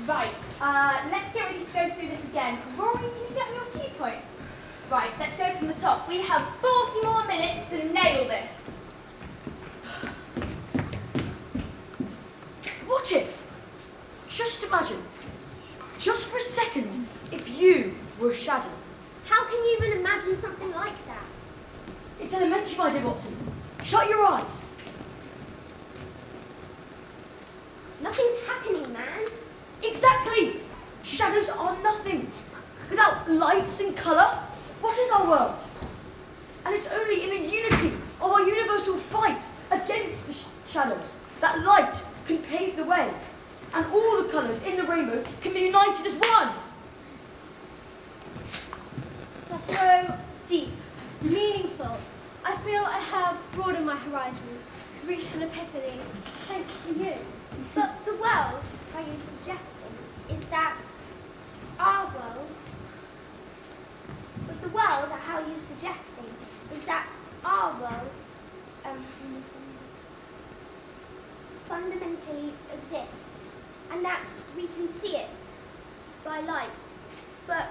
Right, let's get ready to go through this again. Rory, can you get me your viewpoint? Right, let's go from the top. We have 40 more minutes to nail this. What if? Just imagine, just for a second, if you were a shadow. How can you even imagine something like that? It's elementary, my dear Watson. Shut your eyes. Nothing's happening, man. Exactly. Shadows are nothing. Without lights and colour, what is our world? And it's only in the unity of our universal fight against the shadows that light can pave the way. And all the colours in the rainbow can be united as one. That's so deep, meaningful. I feel I have broadened my horizons, reached an epiphany, thanks to you. But the world, how you're suggesting, is that our world. But the world, how you're suggesting, is that our world fundamentally exists, and that we can see it by light. But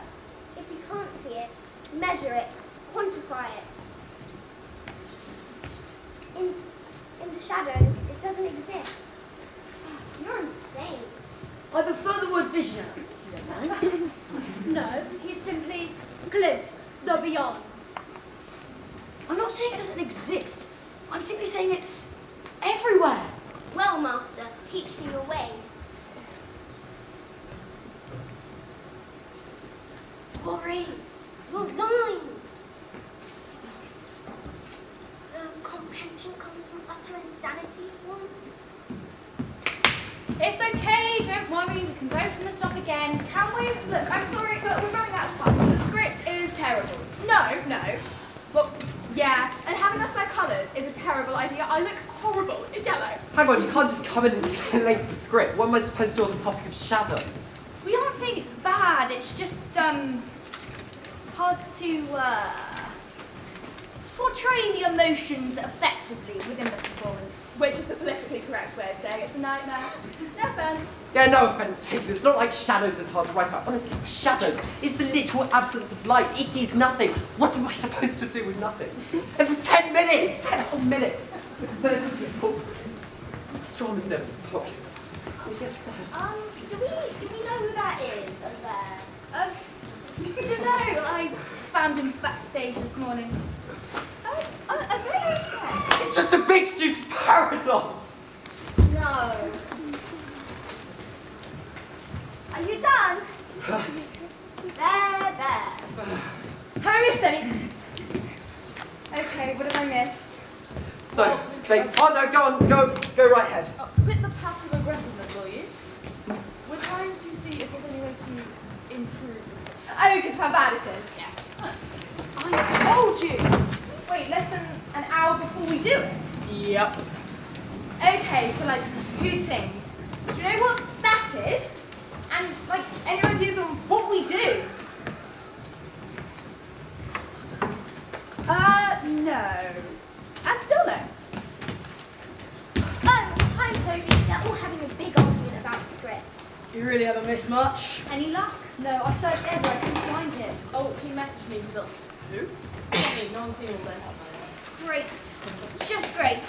if we can't see it, measure it, quantify it, in the shadows, it doesn't exist. You're insane. I prefer the word visionary, if you don't mind. No, he's simply glimpsed the beyond. I'm not saying it doesn't exist. I'm simply saying it's everywhere. Well, Master, teach me your ways. Worry, you're blind. Comprehension comes from utter insanity, one. It's okay, don't worry, we can go from the top again. Can we? Look, I'm sorry, but we're running out of time. The script is terrible. No. Well, yeah, and having us wear colours is a terrible idea. I look horrible in yellow. Hang on, you can't just come in and slate the script. What am I supposed to do on the topic of shadows? We aren't saying it's bad, it's just, hard to, portray the emotions effectively within the performance. Which is the politically correct way of saying it's a nightmare. No offence. Yeah, no offence taken. It's not like shadows is hard to write about. Honestly, shadows is the literal absence of light. It is nothing. What am I supposed to do with nothing? And for 10 minutes, 10 whole minutes. 30 people. Storm is never popular. Do we know who that is over there? I don't know, I found him backstage this morning. Okay. It's just a big stupid paradox. No. Are you done? There. Have I missed any? Okay, what have I missed? So, no, go right ahead. Oh, quit the passive aggressiveness, will you? We're trying to see if there's any way to improve this. Oh, because how bad it is. Yeah. I told you. Wait, less than an hour before we do it? Yep. Okay, so like 2 things. Do you know what that is? And like any ideas on what we do? No. And still no. Oh, hi Toby. They're all having a big argument about the script. You really haven't missed much. Any luck? No, I searched everywhere, I couldn't find him. Oh, he messaged me, but who? Not me, no one's seen all this. Great. Just great.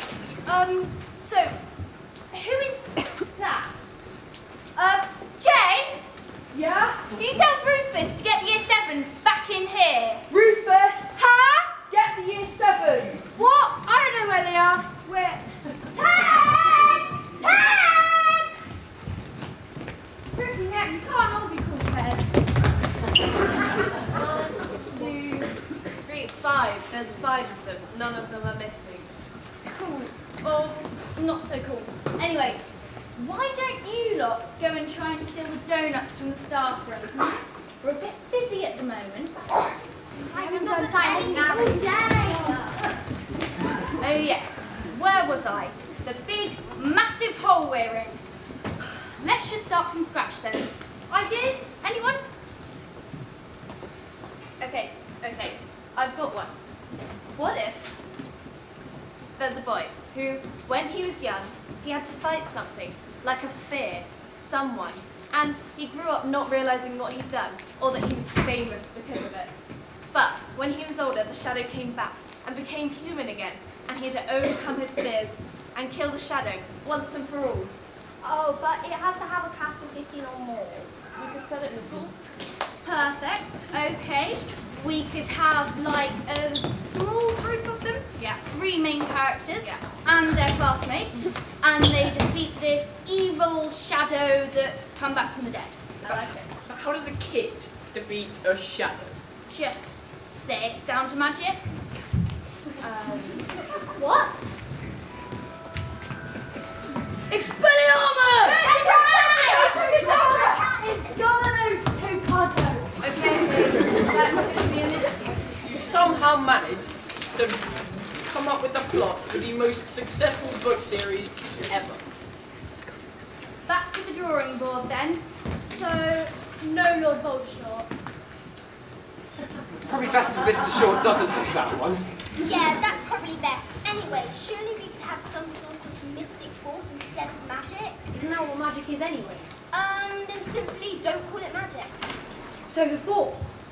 So, who is that? Jane? Yeah? Can you tell Rufus to get the year 7s back in here? Rufus! Huh? Get the year 7s! What? I don't know where they are. Where? Tag! Freaking heck, you can't all be cool, Ted. 1, 2, 3, 5. There's 5 of them. None of them are missing. Cool. Well, not so cool. Anyway, why don't you lot go and try and steal the donuts from the staff room? We're a bit busy at the moment. I haven't done anything all day. Oh yes, where was I? The big, massive hole we're in. Let's just start from scratch then. Ideas? Anyone? Okay. I've got one. What if there's a boy who, when he was young, he had to fight something, like a fear, someone, And he grew up not realising what he'd done, or that he was famous because of it. But when he was older, the shadow came back and became human again, and he had to overcome his fears and kill the shadow once and for all. Oh, but it has to have a cast of 15 or more. We could set it in school. Perfect. Okay. We could have like a small group of them. Yeah. 3 main characters. Yeah. And their classmates. And they defeat this evil shadow that's come back from the dead. I like it. But how does a kid defeat a shadow? Just say it's down to magic. What? Expelliarmus! That's right! It's Domino Tocato. Okay, that could be an issue. You somehow managed to come up with a plot for the most successful book series ever. Back to the drawing board then. So, no Lord Voldemort. It's probably best if Mr. Short doesn't pick that one. Yeah, that's probably best. Anyway, surely we could have some sort of mystic force instead of magic. Isn't that what magic is anyways? Then simply don't call it magic. So the Force.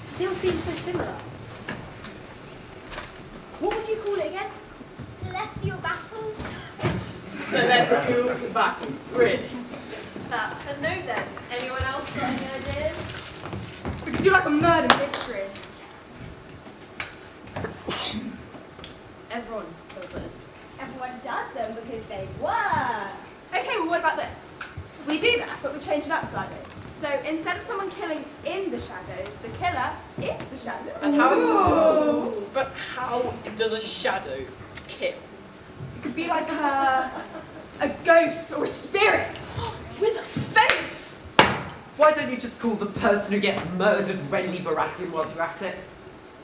Still seems so similar. What would you call it again? Celestial battles? Celestial battle, really. That's a no then. Anyone else got any ideas? We could do like a murder mystery. Everyone does this. Everyone does them because they work. Okay, well what about this? We do that, but we change it up slightly. So instead of someone killing in the shadows, the killer is the shadow. And how? But how does a shadow kill? It could be like a ghost or a spirit with a face. Why don't you just call the person who gets murdered Renly Baratheon whilst you're at it?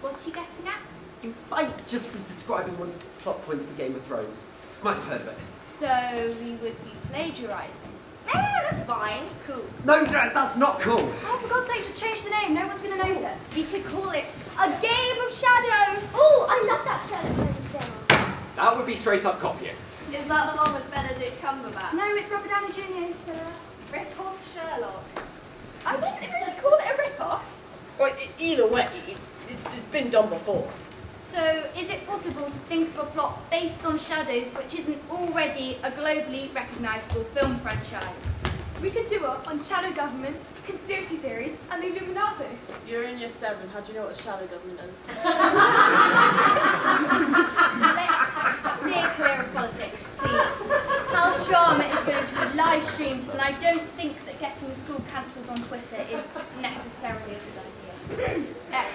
What's she getting at? You might just be describing one of the plot points for Game of Thrones. Might have heard of it. So we would be plagiarising. That's fine. Cool. No, that's not cool. Oh, for God's sake, just change the name. No one's going to notice. We could call it a game of shadows. Oh, I love that shadow. That would be straight up copying. Is that the one with Benedict Cumberbatch? No, it's Robert Downey Jr. So, Rip-off Sherlock. I wouldn't really call it a rip-off. Well, either way, it's been done before. So, is it possible to think of a plot based on shadows which isn't already a globally recognisable film franchise? We could do it on shadow governments, conspiracy theories, and the Illuminati. You're in year 7. How do you know what a shadow government is? Let's steer clear of politics, please. House Drama is going to be live streamed, and I don't think that getting the school cancelled on Twitter is necessarily a good idea. X.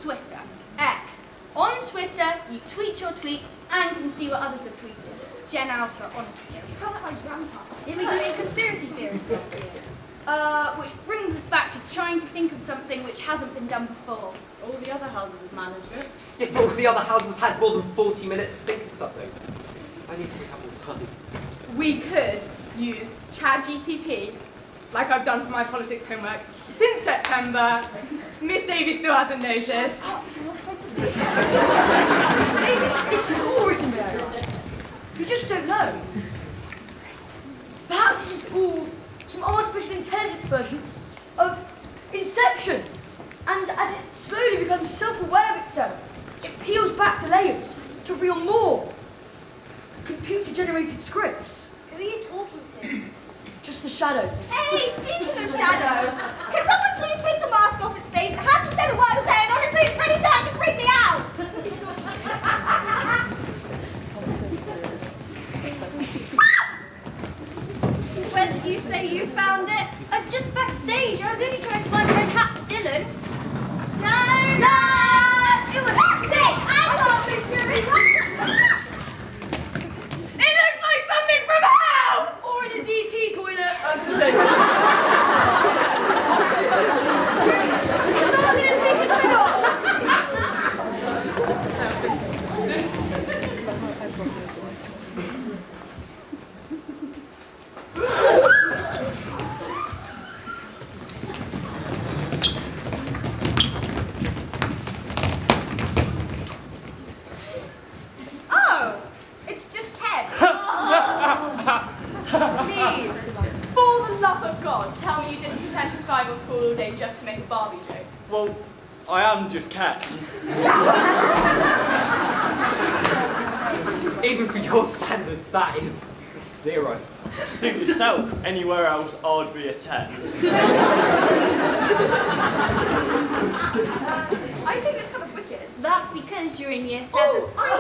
Twitter. X. On Twitter, you tweet your tweets and can see what others have tweeted. Jen out her honesty. You sound like my grandpa. Did we do any conspiracy theories last year? Which brings us back to trying to think of something which hasn't been done before. All the other houses have managed it. Yeah, but all the other houses have had more than 40 minutes to think of something. I need to pick up more time. We could use ChatGTP, like I've done for my politics homework, since September. Miss Davies still hasn't noticed. Maybe this is all written there. You just don't know. Perhaps this is all some artificial intelligence version of Inception. And as it slowly becomes self-aware of itself, it peels back the layers to reveal more computer-generated scripts. Who are you talking to? Just the shadows. Hey, speaking of shadows, can someone please take the mask off its face? It hasn't said a word all day, and honestly, it's really starting to freak me out. Where did you say you found it? Just backstage. I was only trying to find Red Hat Dylan. No! It was sick. I can't be serious. It looks like something from hell. Or in a DT toilet. That's the same. I am just Ken. Even for your standards, that is 0. Suit yourself. Anywhere else, I'd be a 10. I think it's kind of wicked. That's because you're in year 7. Oh, I